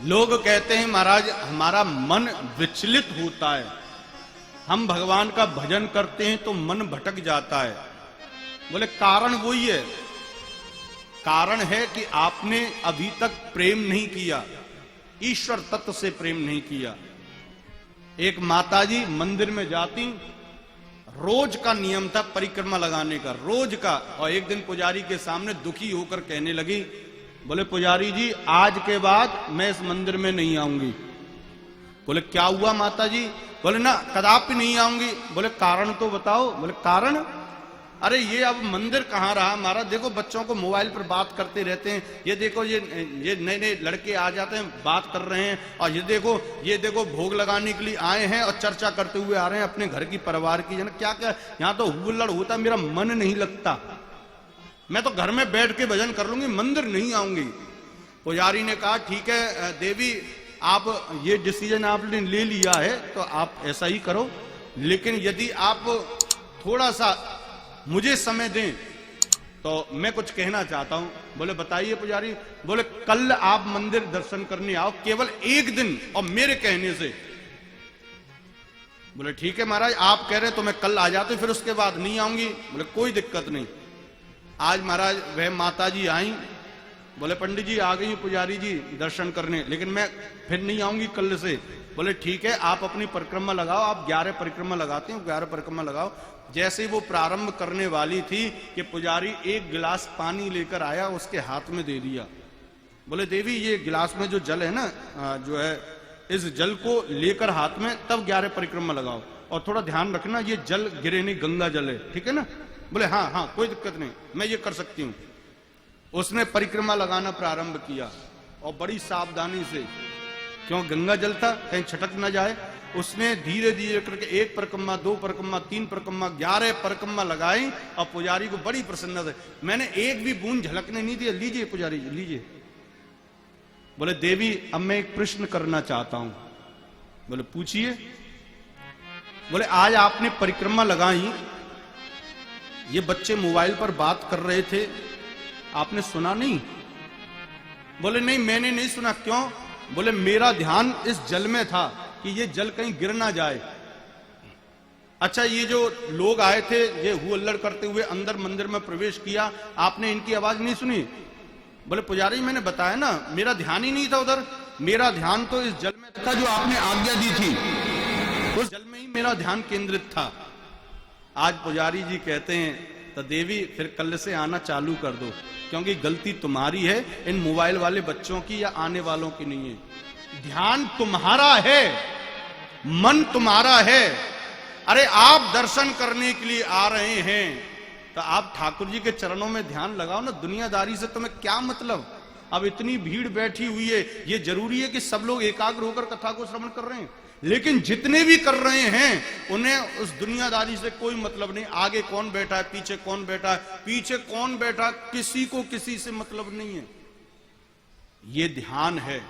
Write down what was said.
लोग कहते हैं महाराज हमारा मन विचलित होता है, हम भगवान का भजन करते हैं तो मन भटक जाता है। बोले कारण वही है, कारण है कि आपने अभी तक प्रेम नहीं किया, ईश्वर तत्व से प्रेम नहीं किया। एक माताजी मंदिर में जाती, रोज का नियम था परिक्रमा लगाने का, रोज का। और एक दिन पुजारी के सामने दुखी होकर कहने लगी, बोले पुजारी जी आज के बाद मैं इस मंदिर में नहीं आऊंगी। बोले क्या हुआ माताजी? बोले ना कदापि नहीं आऊंगी। बोले कारण तो बताओ। बोले कारण? अरे ये अब मंदिर कहाँ रहा हमारा, देखो बच्चों को मोबाइल पर बात करते रहते हैं, ये देखो ये नए नए लड़के आ जाते हैं बात कर रहे हैं, और ये देखो भोग लगाने के लिए आए हैं और चर्चा करते हुए आ रहे हैं अपने घर की परिवार की, क्या क्या यहाँ तो हुल्लड़ होता, मेरा मन नहीं लगता, मैं तो घर में बैठ के भजन कर लूंगी, मंदिर नहीं आऊंगी। पुजारी ने कहा ठीक है देवी, आप ये डिसीजन आपने ले लिया है तो आप ऐसा ही करो, लेकिन यदि आप थोड़ा सा मुझे समय दें तो मैं कुछ कहना चाहता हूं। बोले बताइए पुजारी। बोले कल आप मंदिर दर्शन करने आओ, केवल एक दिन और मेरे कहने से। बोले ठीक है महाराज, आप कह रहे तो मैं कल आ जाती, फिर उसके बाद नहीं आऊंगी। बोले कोई दिक्कत नहीं। आज महाराज वह माता जी आई, बोले पंडित जी आ गई पुजारी जी दर्शन करने, लेकिन मैं फिर नहीं आऊंगी कल से। बोले ठीक है आप अपनी परिक्रमा लगाओ, आप 11 परिक्रमा लगाते हो, 11 परिक्रमा लगाओ। जैसे वो प्रारंभ करने वाली थी कि पुजारी एक गिलास पानी लेकर आया, उसके हाथ में दे दिया। बोले देवी ये गिलास में जो जल है ना, जो है इस जल को लेकर हाथ में तब 11 परिक्रमा लगाओ, और थोड़ा ध्यान रखना ये जल गिरे नहीं, गंगा जल है, ठीक है ना? बोले हाँ हाँ कोई दिक्कत नहीं, मैं ये कर सकती हूँ। उसने परिक्रमा लगाना प्रारंभ किया और बड़ी सावधानी से, क्यों गंगा जल था कहीं छटक ना जाए, उसने धीरे धीरे करके 1 परिक्रमा, 2 परिक्रमा, 3 परिक्रमा, 11 परिक्रमा लगाई। और पुजारी को बड़ी प्रसन्नता, मैंने एक भी बूंद झलकने नहीं दिया। लीजिए पुजारी जी लीजिए। बोले देवी अब मैं एक प्रश्न करना चाहता हूं। बोले पूछिए। बोले आज आपने परिक्रमा लगाई, ये बच्चे मोबाइल पर बात कर रहे थे, आपने सुना नहीं? बोले नहीं मैंने नहीं सुना। क्यों? बोले मेरा ध्यान इस जल में था कि ये जल कहीं गिर ना जाए। अच्छा ये जो लोग आए थे ये हुल्लड़ करते हुए अंदर मंदिर में प्रवेश किया, आपने इनकी आवाज नहीं सुनी? बोले पुजारी मैंने बताया ना मेरा ध्यान ही नहीं था उधर, मेरा ध्यान तो इस जल में था जो आपने आज्ञा दी थी, उस जल में ही मेरा ध्यान केंद्रित था। आज पुजारी जी कहते हैं तो देवी फिर कल से आना चालू कर दो, क्योंकि गलती तुम्हारी है, इन मोबाइल वाले बच्चों की या आने वालों की नहीं है। ध्यान तुम्हारा है, मन तुम्हारा है। अरे आप दर्शन करने के लिए आ रहे हैं तो आप ठाकुर जी के चरणों में ध्यान लगाओ ना, दुनियादारी से तुम्हें क्या मतलब? अब इतनी भीड़ बैठी हुई है, ये जरूरी है कि सब लोग एकाग्र होकर कथा को श्रवण कर रहे हैं, लेकिन जितने भी कर रहे हैं उन्हें उस दुनियादारी से कोई मतलब नहीं। आगे कौन बैठा है, पीछे कौन बैठा है, पीछे कौन बैठा, किसी को किसी से मतलब नहीं है। ये ध्यान है।